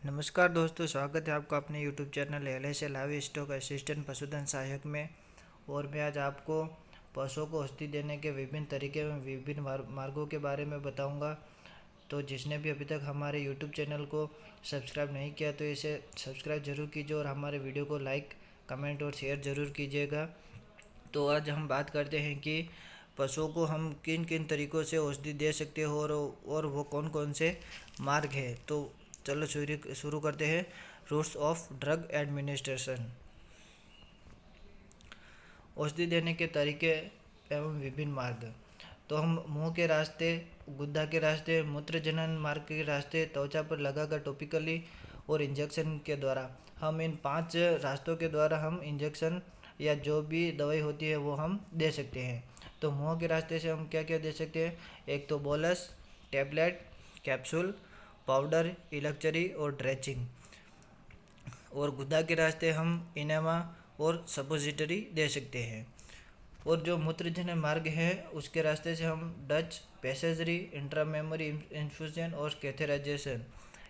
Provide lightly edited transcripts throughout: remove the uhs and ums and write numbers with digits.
नमस्कार दोस्तों, स्वागत है आपका अपने YouTube channel LSL live stock assistant पशुधन सहायक में। और मैं आज आपको पशुओं को औषधि देने के विभिन्न तरीके एवं विभिन्न मार्गों के बारे में बताऊंगा। तो जिसने भी अभी तक हमारे यूट्यूब चैनल को सब्सक्राइब नहीं किया तो इसे सब्सक्राइब जरूर कीजिए और हमारे वीडियो को लाइक, कमेंट और शेयर ज़रूर कीजिएगा। तो आज हम बात करते हैं कि पशुओं को हम किन किन तरीक़ों से औषधि दे सकते हो और वो कौन कौन से मार्ग है। तो चलो शुरू करते हैं। Routes of drug administration. औषधि देने के तरीके एवं विभिन्न मार्ग। तो हम मुंह के रास्ते, गुद्दा के रास्ते, मूत्रजनन मार्ग के रास्ते, त्वचा पर लगाकर टॉपिकली और इंजेक्शन के द्वारा, हम इन 5 रास्तों के द्वारा हम इंजेक्शन या जो भी दवाई होती है वो हम दे सकते हैं। तो मुंह के रास्ते से हम क्या क्या दे सकते हैं? एक तो बोलस, टैबलेट, कैप्सूल, पाउडर, इलेक्चरी और ड्रेचिंग। और गुद्दा के रास्ते हम इनेमा और सपोजिटरी दे सकते हैं। और जो मूत्रजन्य मार्ग है उसके रास्ते से हम डच, पैसेजरी, इंट्रामेमोरी इन्फ्यूजन और कैथेराइजेशन,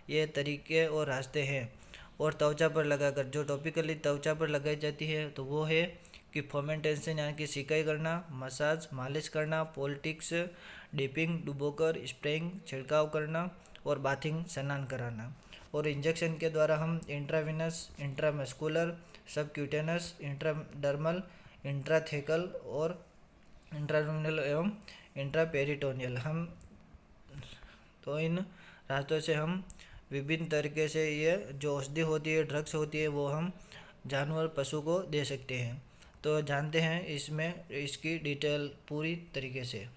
ये तरीके और रास्ते हैं। और त्वचा पर लगाकर, जो टॉपिकली त्वचा पर लगाई जाती है तो वो है कि फर्मेंटेशन यानी कि सिकाई करना, मसाज, मालिश करना, पॉलिटिक्स, डिपिंग, डुबोकर, स्प्रेइंग, छिड़काव करना और बाथिंग, स्नान कराना। और इंजेक्शन के द्वारा हम intravenous, intramuscular, subcutaneous, intradermal, intrathecal और इंट्रालुमिनल एवं इंट्रापेरिटोनियल, हम तो इन रास्तों से हम विभिन्न तरीके से ये जो औषधि होती है, ड्रग्स होती है, वो हम जानवर, पशु को दे सकते हैं। तो जानते हैं इसमें इसकी डिटेल पूरी तरीके से।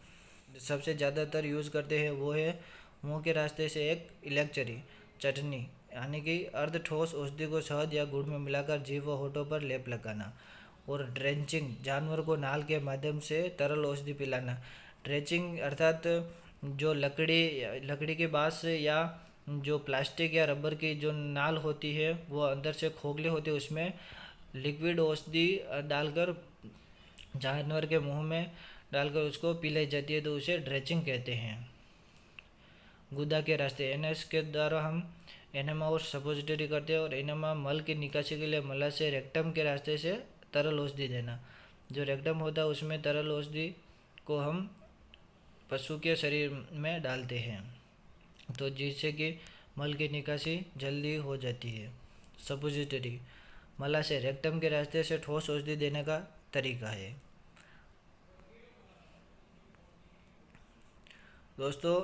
सबसे ज़्यादातर यूज़ करते हैं वो है मुंह के रास्ते से एक इलेक्चरी चटनी, यानी कि अर्ध ठोस औषधि को शहद या गुड़ में मिलाकर जीभ व होठों पर लेप लगाना। और ड्रेंचिंग, जानवर को नाल के माध्यम से तरल औषधि पिलाना। ड्रेंचिंग अर्थात जो लकड़ी के बाँस या जो प्लास्टिक या रबर की जो नाल होती है वो अंदर से खोखले होते हैं, उसमें लिक्विड औषधि डालकर जानवर के मुंह में डालकर उसको पिलाई जाती है, तो उसे ड्रेंचिंग कहते हैं। गुदा के रास्ते, एनएस के द्वारा हम एनेमा और सपोजिटरी करते हैं। और एनेमा मल की निकासी के लिए मला से रेक्टम के रास्ते से तरल औषधि देना। जो रेक्टम होता है उसमें तरल औषधि को हम पशु के शरीर में डालते हैं, तो जिससे कि मल की निकासी जल्दी हो जाती है। सपोजिटरी, मला से रेक्टम के रास्ते से ठोस औषधि देने का तरीका है। दोस्तों,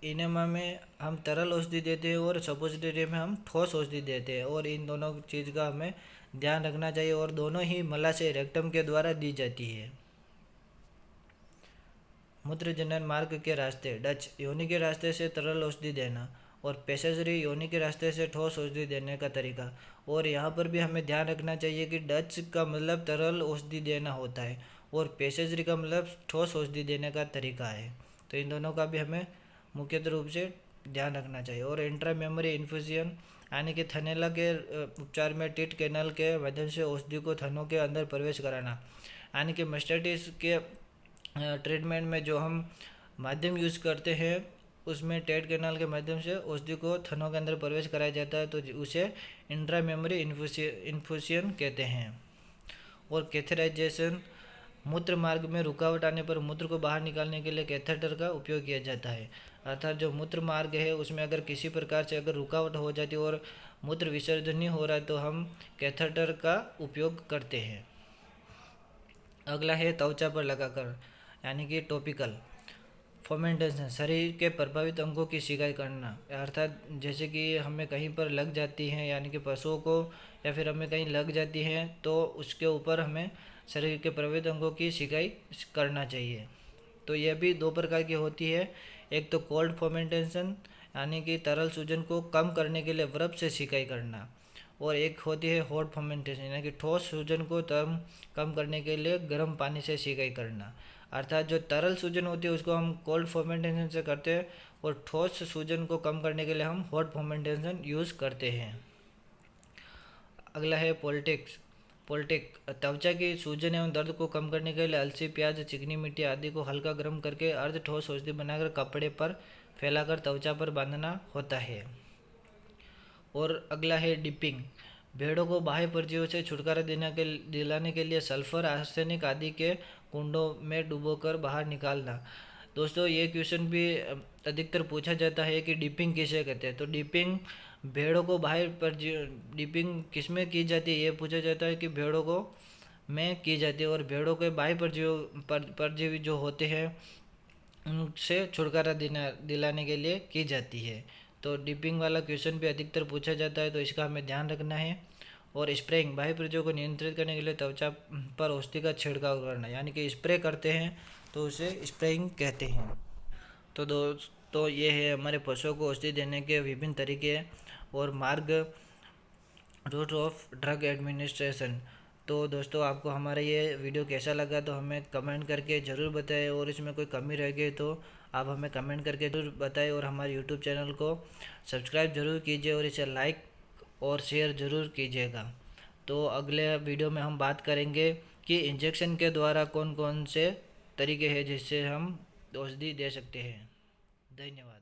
इनेमा में हम तरल औषधि देते हैं और सपोजिटरी में हम ठोस औषधि देते हैं, और इन दोनों चीज़ का हमें ध्यान रखना चाहिए। और दोनों ही मला से रेक्टम के द्वारा दी जाती है। मूत्रजनन मार्ग के रास्ते, डच, योनि के रास्ते से तरल औषधि देना। और पैसेजरी, योनि के रास्ते से ठोस औषधि देने का तरीका। और यहाँ पर भी हमें ध्यान रखना चाहिए कि डच का मतलब तरल औषधि देना होता है और पैसेजरी का मतलब ठोस औषधि देने का तरीका है। तो इन दोनों का भी हमें मुख्यतः रूप से ध्यान रखना चाहिए। और इंट्रामेमोरी इन्फ्यूजन, यानी कि थनैला के उपचार में टिट कैनल के माध्यम से औषधि को थनों के अंदर प्रवेश कराना। यानी कि मास्टाइटिस के ट्रीटमेंट में जो हम माध्यम यूज़ करते हैं उसमें टेट कैनाल के माध्यम से औषधि को थनों के अंदर प्रवेश कराया जाता है, तो उसे इंट्रामेमोरी इन्फ्यूजन कहते हैं। और कैथेराइजेशन, मूत्र मार्ग में रुकावट आने पर मूत्र को बाहर निकालने के लिए कैथेटर का उपयोग किया जाता है। अर्थात जो मूत्र मार्ग है उसमें अगर किसी प्रकार से अगर रुकावट हो जाती है और मूत्र विसर्जन नहीं हो रहा है तो हम कैथेटर का उपयोग करते हैं। अगला है त्वचा पर लगाकर, यानी कि टॉपिकल फर्मेंटेशन, शरीर के प्रभावित अंगों की सिकाई करना। अर्थात जैसे कि हमें कहीं पर लग जाती है, यानी कि पशुओं को या फिर हमें कहीं लग जाती है तो उसके ऊपर हमें शरीर के प्रभावित अंगों की सिकाई करना चाहिए। तो यह भी 2 प्रकार की होती है। एक तो कोल्ड फर्मेंटेशन, यानी कि तरल सूजन को कम करने के लिए बर्फ से सिकाई करना। और एक होती है हॉट फर्मेंटेशन, यानी कि ठोस सूजन को कम करने के लिए गर्म पानी से सिकाई करना। अर्थात जो तरल सूजन होती है उसको हम कोल्ड फर्मेंटेशन से करते हैं और ठोस सूजन को कम करने के लिए हम हॉट फर्मेंटेशन यूज़ करते हैं। अगला है पोल्टिक, त्वचा की सूजन एवं दर्द को कम करने के लिए अलसी, प्याज, चिकनी मिट्टी आदि को हल्का गर्म करके अर्ध ठोस औषधि बनाकर कपड़े पर फैलाकर त्वचा पर बांधना होता है। और अगला है डिपिंग। भेड़ों को बाह्य परजीवियों से छुटकारा दिलाने के लिए सल्फर, आर्सेनिक आदि के कुंडों में डुबोकर बाहर निकालना। दोस्तों ये क्वेश्चन भी अधिकतर पूछा जाता है कि डिपिंग किसे कहते हैं। तो डिपिंग भेड़ों को बाहर डिपिंग किस में की जाती है, ये पूछा जाता है कि भेड़ों को में की जाती है, और भेड़ों के बाह्य परजीवी जो होते हैं उनसे छुटकारा दिलाने के लिए की जाती है। तो डिपिंग वाला क्वेश्चन भी अधिकतर पूछा जाता है, तो इसका हमें ध्यान रखना है। और स्प्रेइंग, बाह्य परजीवियों को नियंत्रित करने के लिए त्वचा पर औषधि का छिड़काव करना, यानी कि स्प्रे करते हैं तो उसे स्प्रेइंग कहते हैं। तो दोस्तों ये है हमारे पशुओं को औषधि देने के विभिन्न तरीके और मार्ग, रूट ऑफ ड्रग एडमिनिस्ट्रेशन। तो दोस्तों आपको हमारा ये वीडियो कैसा लगा तो हमें कमेंट करके ज़रूर बताएं, और इसमें कोई कमी रह गई तो आप हमें कमेंट करके ज़रूर बताएं, और हमारे यूट्यूब चैनल को सब्सक्राइब ज़रूर कीजिए और इसे लाइक और शेयर ज़रूर कीजिएगा। तो अगले वीडियो में हम बात करेंगे कि इंजेक्शन के द्वारा कौन कौन से तरीके हैं जिससे हम औषधि दे सकते हैं। धन्यवाद।